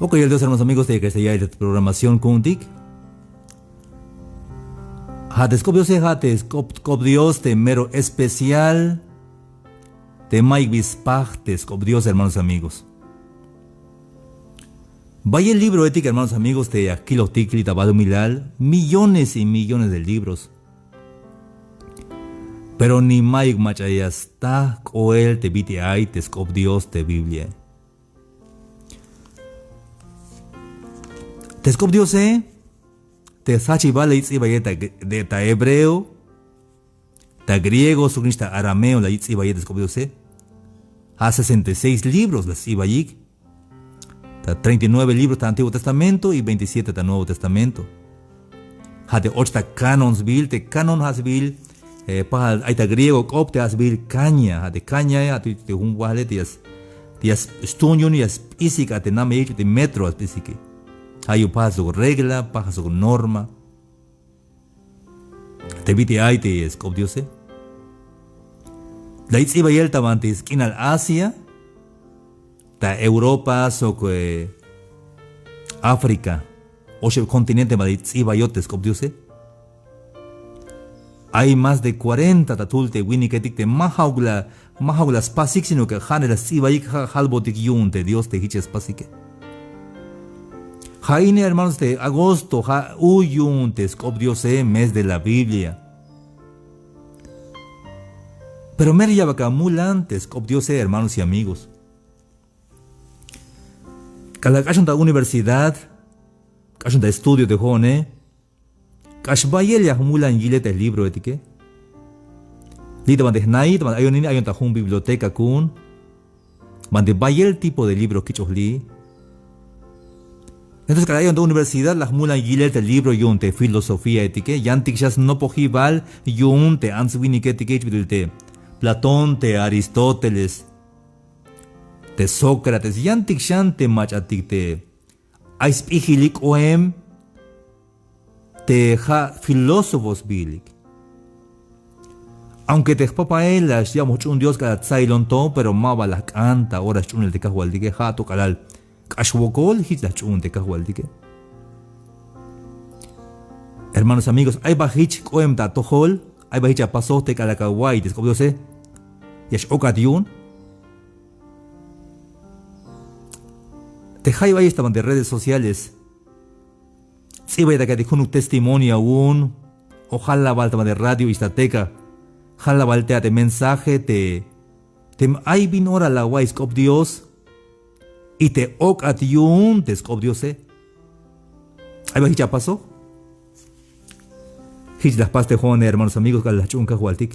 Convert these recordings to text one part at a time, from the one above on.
Ok, el Dios, hermanos amigos de Cristianismo de programación Kuntik. Hatescop se hatescop Dios de mero especial de Mike Bispach, Dios, hermanos amigos. Vaya el libro ética, hermanos amigos, de Aquilo Tikli Tabado Milal, millones y millones de libros. Pero ni Mike Machayasta o él te vite ay, tescop Dios de Biblia. Tescop Dios te sachi vale itzibaya de ta hebreo, ta griego, sugnista arameo, la itzibaya tescop Dios a 66 libros las ibayik. 39 libros del Antiguo Testamento y 27 del Nuevo Testamento. Hade 8 canons bil, te canon has bil, hay griego cop te has bil caña, hade caña, te un wale tias stunion y as física te name hecho de metro as física. Hay paso regla, paso norma. Te vite ay te es cop Dios. La itziba y el tabante esquina al Asia. Ta Europa, África, o el continente Madrid, Ibayotes, Dios. Hay más de 40 tatulte winiketik de mahaugla spasik, sino que haneras Ibayik halbotik yun de Dios te hiches spasike. Jaine, hermanos, de agosto, uyun te Dios, mes de la Biblia. Pero meria vaca mulantes, Dios, hermanos y amigos. Cada da universidad, cada da estudio de jone, cada bayel ya mulan gilete el libro etique. Lita mande naid, mande ayonin ayon ta hun biblioteca kun, mande bayel tipo de libro que chohli. Entonces cada ayon da universidad las mulan gilete el libro yunte filosofía etique, yantik ya no pojival yunte answinik etique te Platón te Aristóteles. Te Sócrates, yantik shante machatik te aispihilik oem te filósofos bilik. Aunque te papaelas ya mucho un dios cada tsailon to, pero maba la canta horas chun el te cajualdike jato calal kashwokol hit la chun te cajualdike. Hermanos amigos, hay bajich oem ta tohol, hay bajich paso te calacawai, te escobiose, yash okatiun. Te jaiba ahí estaban de redes sociales. Si voy a que un testimonio aún. Ojalá valta de radio istateca. Ojalá valtea de mensaje te hay vin ora la guay scop Dios. Y te ok atiun te scop Dios Ahí va ya pasó. Hich las paste Juan, hermanos amigos, que la chunca hualtik.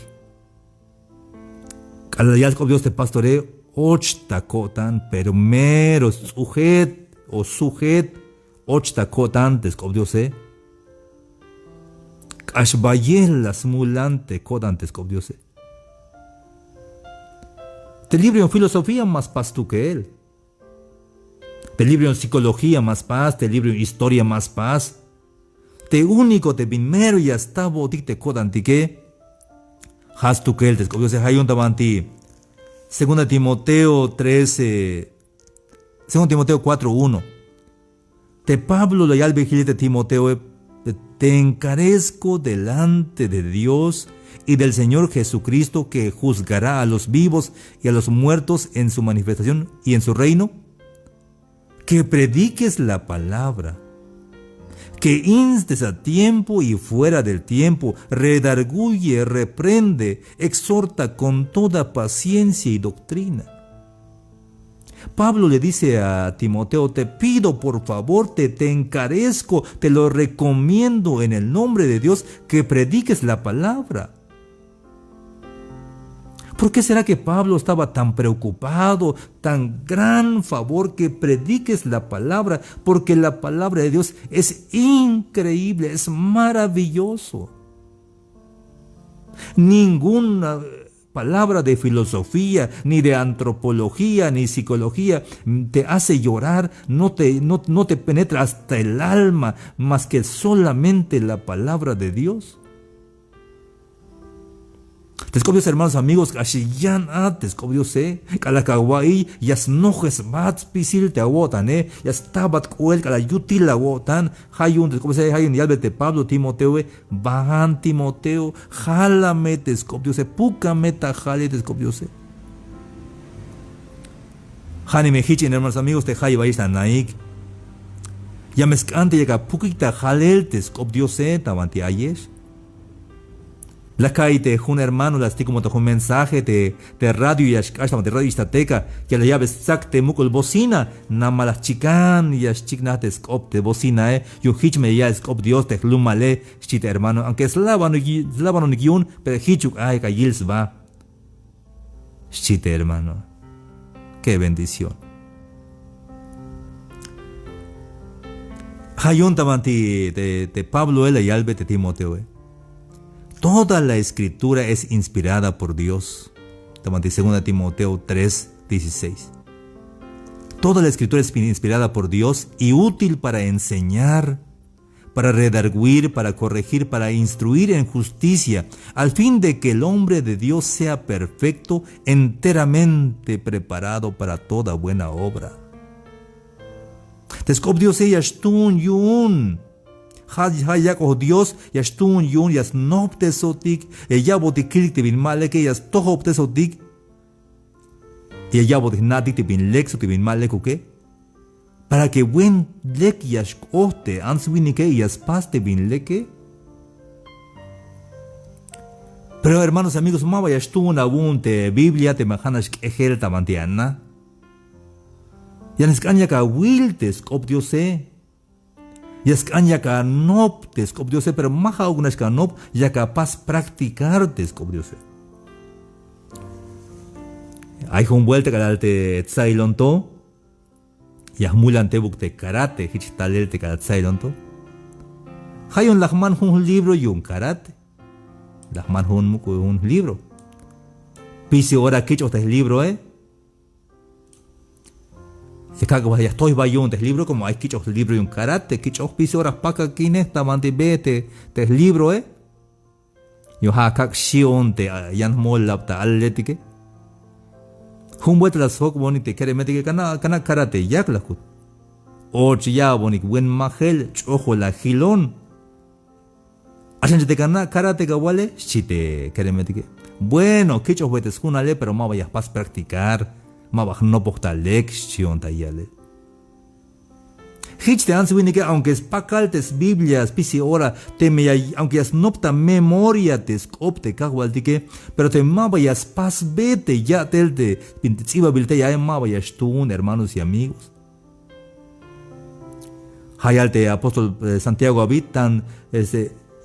Cada día scop Dios te pastoreo. Ochta kotan, pero mero sujet o sujet, ochta kotan, descobdiose. Kashbayel las mulante kotan, descobdiose. Te libro en filosofía más paz tú que él. Te libro en psicología más paz, te libro en historia más paz. Te único te primero y hasta botik te kotan tique. Has tú que él, descobdiose, hay un tabanti. Segunda Timoteo 13, Segunda Timoteo 4:1. Te Pablo leal vigilete Timoteo, te encarezco delante de Dios y del Señor Jesucristo que juzgará a los vivos y a los muertos en su manifestación y en su reino, que prediques la palabra, que instes a tiempo y fuera del tiempo, redarguye, reprende, exhorta con toda paciencia y doctrina. Pablo le dice a Timoteo, te pido por favor, te encarezco, te lo recomiendo en el nombre de Dios, que prediques la palabra. ¿Por qué será que Pablo estaba tan preocupado, tan gran favor que prediques la palabra? Porque la palabra de Dios es increíble, es maravilloso. Ninguna palabra de filosofía, ni de antropología, ni psicología te hace llorar, no te penetra hasta el alma, más que solamente la palabra de Dios. Descobrios hermanos amigos, ashiyan descobrios calacawai, yas nojes bats pisil te awotan, yas tabat cuel calayutil awotan, hayun descobrios hayun yalbete Pablo Timoteo, bahan Timoteo, jalame descobrios pucame tajale descobrios. Hani mejichin hermanos amigos, te hay vais a naik. Ya mezcante llega pukita jalel descobrios tabanti ayesh. La caite un hermano las como un mensaje de radio y hasta de radio istateca que la llave exacte mucol bocina na malas chican y as chignates scop de bocina yo hich me ya scop Dios te lumale chita hermano aunque slavano ni guion pero hichuk ay kayils va chita hermano qué bendición hayon tamanti de Pablo el y albe de Timoteo. Toda la escritura es inspirada por Dios. 2 Timoteo 3:16. Toda la escritura es inspirada por Dios y útil para enseñar, para redarguir, para corregir, para instruir en justicia, al fin de que el hombre de Dios sea perfecto, enteramente preparado para toda buena obra. Descobrió ellas tun yun. Hayak o Dios yas tun yun yas nopte sotik ya botiklik te bin maleke yas tohopte sotik ya botik natik te bin lek te bin malek que para que buen lek yas kohte answinike yas paste bin leke. Pero hermanos amigos mava yas tun abunte Biblia te mahanas ejel tamantiana yanes kanya ka wiltes kop Diose. Y es que ya que no descubrióse, pero más aún es que no, ya capaz practicar descubrióse. Hay un vuelta que te tsailonto, y es muy antiguo de karate, hichitalel te cada tsailonto. Hay un lachman un libro y un karate. Lachman un libro. Pisi ahora que este libro, ya estoy bayón del libro como hay quichos libro y un karate quichos piso horas paca kines tamante bete del libro yo ha kak shion te yan molla ta atletique humbuet las hok bonite quiere meter kana karate yak la kut o ya bonik buen magel ojo la gilón hacen de kana karate gawale chite quiere meter bueno quichos betes junale pero ma vayas pas practicar Mabach no porta lección tayale. Hitch te answini que aunque es pacaltes Biblias pisi ora te me aunque es nopta memoria te scopte cagualtique pero te mabayas pas vete ya tel de pintiziba bilte ya mabayas tun hermanos y amigos. Hayalte apóstol Santiago habitan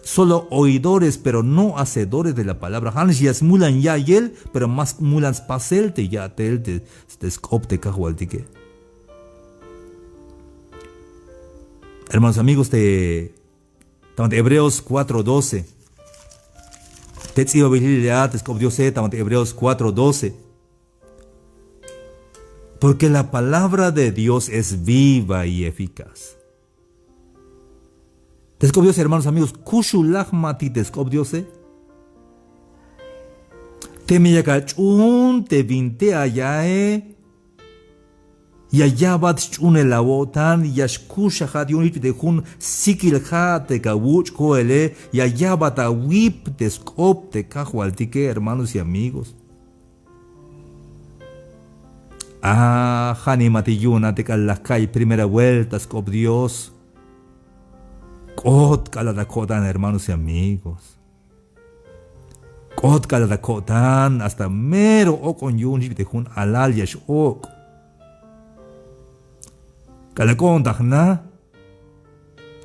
solo oidores, pero no hacedores de la palabra. Hans ya mulan ya yel, pero más mulan paselte ya tel de scopte cajualtique. Hermanos amigos de Hebreos 4:12. Tetzio Biblia te scopdió Hebreos 4:12. Porque la palabra de Dios es viva y eficaz. Descobrióse, hermanos amigos, kushulachmati descobrióse. Te miyakachun te vinte ayae. Y allá bat chune la botan, y ashkusha hadiun de hun sikil te kawuch koele, y allá bat a wip descopte cajualtique, hermanos y amigos. Ah, hani matiyuna te calacay primera vuelta, scop Dios. Kot kaladakotan, hermanos y amigos. Kot kaladakotan, hasta mero okon yunji de hun alal yash ok. Kalakon tahna.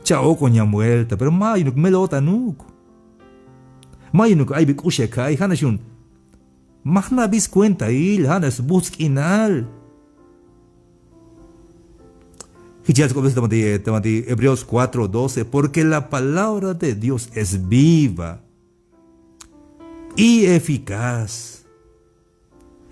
Cha okon ya vuelta, pero mayunuk melota nuk. Mayunuk ay bikushe kai, hanashun. Mahna bis cuenta il, hanas buskinal. Hebreos 4:12, porque la palabra de Dios es viva y eficaz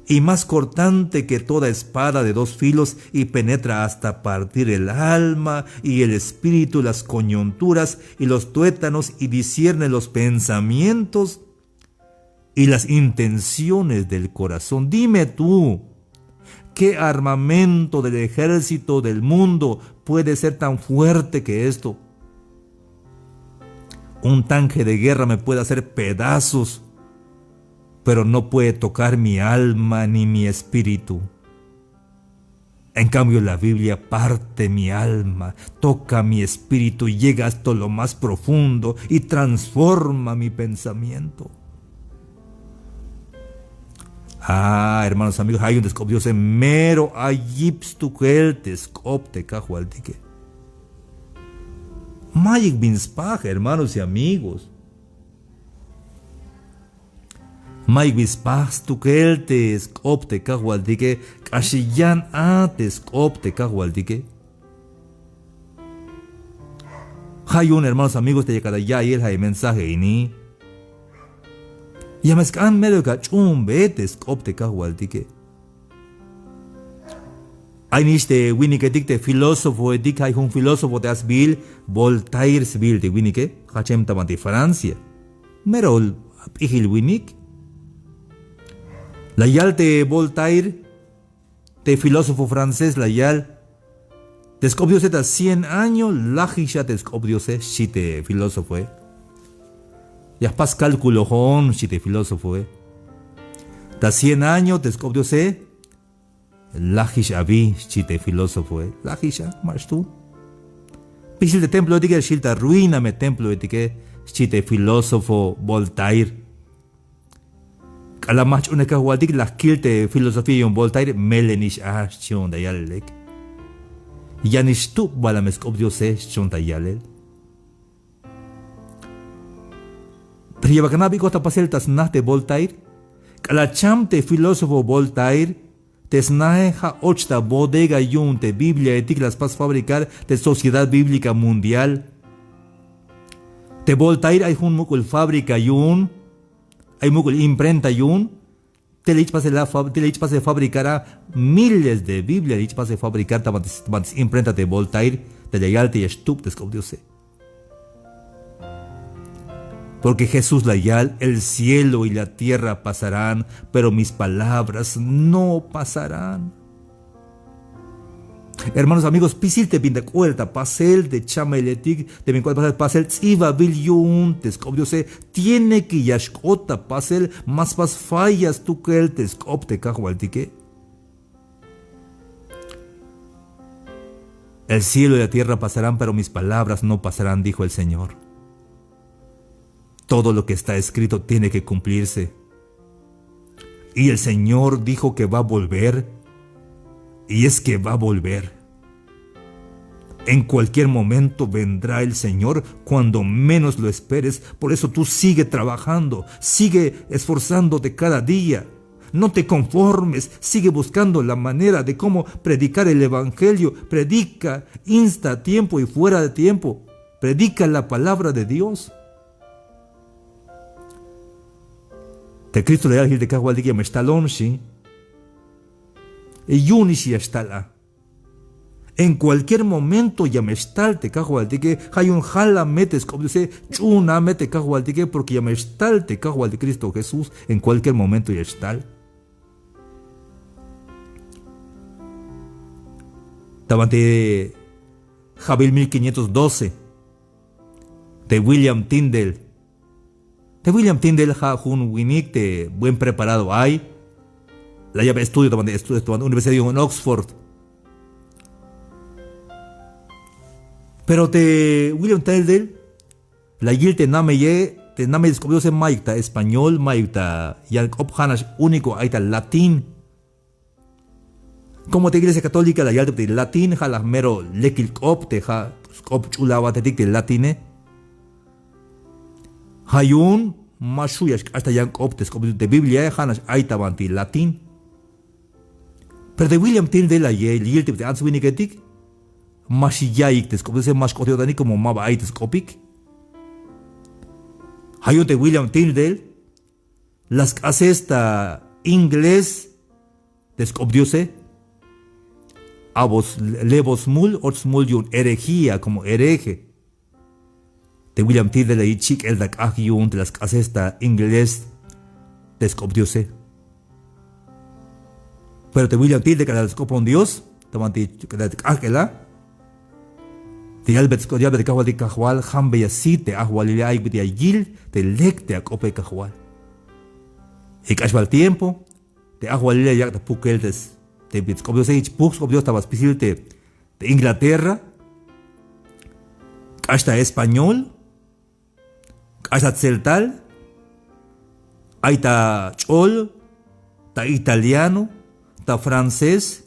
y más cortante que toda espada de dos filos y penetra hasta partir el alma y el espíritu, las coyunturas y los tuétanos y discierne los pensamientos y las intenciones del corazón. Dime tú, ¿qué armamento del ejército del mundo puede ser tan fuerte que esto? Un tanque de guerra me puede hacer pedazos, pero no puede tocar mi alma ni mi espíritu. En cambio, la Biblia parte mi alma, toca mi espíritu, llega hasta lo más profundo y transforma mi pensamiento. Hermanos amigos, hay un descobdios en mero ayips tu queltes copte cajualtique. Mayik binspaj, hermanos y amigos. Mayik binspaj tu queltes copte cajualtique, cashillan antes copte cajualtique. Hay un, hermanos amigos, te llega ya y el mensaje y ni. Yamescan medio cachum betes copte cajualtique. Hay niste winike dicte filósofo edik hay un filósofo de asbil Voltaire sbil de winike hachem taman de Francia. Merol ihil winik. La yal de Voltaire de filósofo francés la yal descubrió zeta 100 años la hisha descubrió se chite filósofo ya pas cálculo hon chite filósofo da 100 años descubrió se Lajish avi chite filósofo Lajisha march tú pisil de templo etique chilta ruina me templo etique chite filósofo Voltaire kalamach uneka huadik la kilte filosofía yon Voltaire melenish chion da yalek yanish tu balames obdiose chion da yalel pero lleva canabi cota pasel tas nate Voltaire kalachamte filósofo Voltaire Tesnae ha ochta bodega yun te Biblia etik las pas fabricar de Sociedad Bíblica Mundial. Te Voltaire hay un mukul fábrica yun, hay mukul imprenta yun, te le pase fabricará miles de Biblia, le pase fabricar tabantes imprenta de Voltaire, de legalte y estup descubrióse. Porque Jesús la yal, el cielo y la tierra pasarán, pero mis palabras no pasarán. Hermanos amigos, pisil te pinta cuerda, pasel de chameletic, de mi cuarta pasel, tziva bilyun, descubrióse, tiene que yashkota pasel, más fallas tu que el tescopte cajualtique. El cielo y la tierra pasarán, pero mis palabras no pasarán, dijo el Señor. Todo lo que está escrito tiene que cumplirse. Y el Señor dijo que va a volver. Y es que va a volver. En cualquier momento vendrá el Señor cuando menos lo esperes. Por eso tú sigue trabajando, sigue esforzándote cada día. No te conformes, sigue buscando la manera de cómo predicar el Evangelio. Predica, insta a tiempo y fuera de tiempo. Predica la palabra de Dios. Te Cristo le da de cajualdique me estalón, sí. Y yunishi estala. En cualquier momento ya me estalte cajualdique, hay un jala metes, como dice, chuna mete cajualdique, porque ya me estalte cajual de Cristo Jesús, en cualquier momento ya estal. Tabante Jabil 1512 de William Tyndale. De William Tyndale ha un winik de buen preparado hay. La llave estudio tomando universidad en Oxford. Pero de William Tyndale la yilte name descubrió se maikta español maikta ya obhanas único aita latín. Como de iglesia católica la yilte de latín ha la mero lekil op te ha op chulaba te de latine. Hayun mashuyash hasta yan optes como de Biblia hanas aitabanti latín. Pero de William Tyndale la yilte de answiniketik mashiyaik como se más cotidiano como maba aites copik. Hayun de William Tyndale las hace esta inglés descubrióse abos levos mul ots mul yun herejía como hereje. De William Tyndale y chic el dak ahyun de las hace esta inglés descobrióse. Pero te voy a decir de que la descopon Dios, te van a decir que la ángela, te albet de cajual de cajual, hambe y así te ajual y hay de ayil, te lecte a cope cajual. Y cachva el tiempo, te ajual y ya te puqueltes, te descobrióse y descobrió estaba especial de Inglaterra, hasta español, hasta celtal, ahí está chol, está italiano, está francés,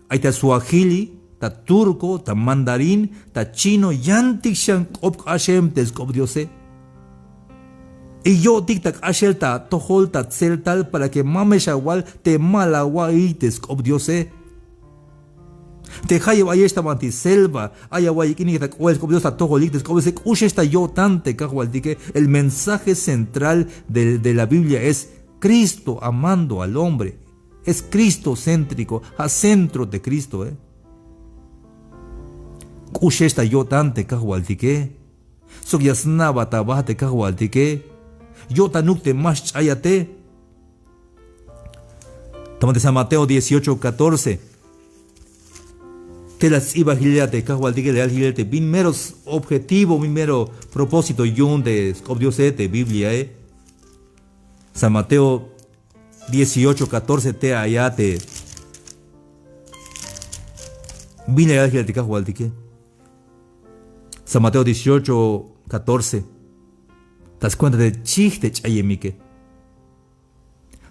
ahí está suajili, está turco, está mandarín, está chino, yantishan op Hashem descubrióse. Y yo dictac Hashem está tojol, está celtal para que mameshawal te malagua y descubrióse. Te hayo ahí esta manti selva, hay agua y que ta cual como Dios ta todo lictes como se ushe esta yo tante cajual que el mensaje central de la Biblia es Cristo amando al hombre, es Cristo céntrico, a centro de Cristo, ushe esta yo tante cajual que so yasnaba tabate cajual que yo tanukte más chayate. Tomate San Mateo 18:14. Te las iba a girar de cajual de leal girar de bin meros objetivo, bin mero propósito yun de Dios de Biblia, San Mateo 18:14 te allá te bin leal girar de cajual de que San Mateo 18:14 te das cuenta de chiste chayemike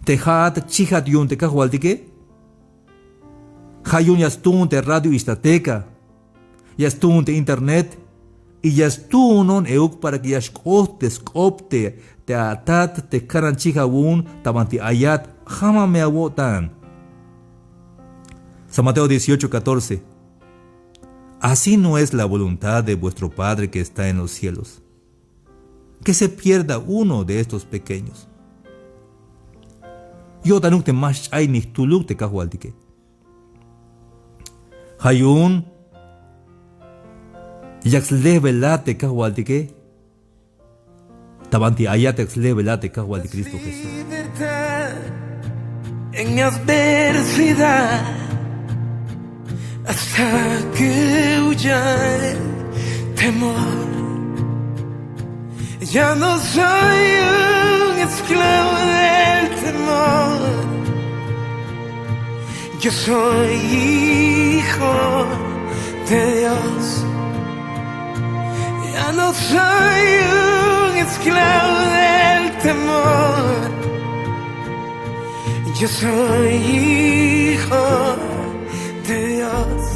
te hat chijat yun de cajual de que Hayun yastun te radio istateca, yastun te internet, y yastunon euk para que yashkote skopte te atat te karanchijawun tamanti ayat jama me awotan. San Mateo 18:14. Así no es la voluntad de vuestro Padre que está en los cielos, que se pierda uno de estos pequeños. Yo tanuk te mash ay ni tuluk te kahualdike. Hayun yaxle velate cahualtique tabanti ayatex le velate cahual de Cristo Jesús. En mi adversidad hasta que huya el temor, ya no soy un esclavo del temor. Yo soy hijo de Dios. Ya no soy un esclavo del temor. Yo soy hijo de Dios.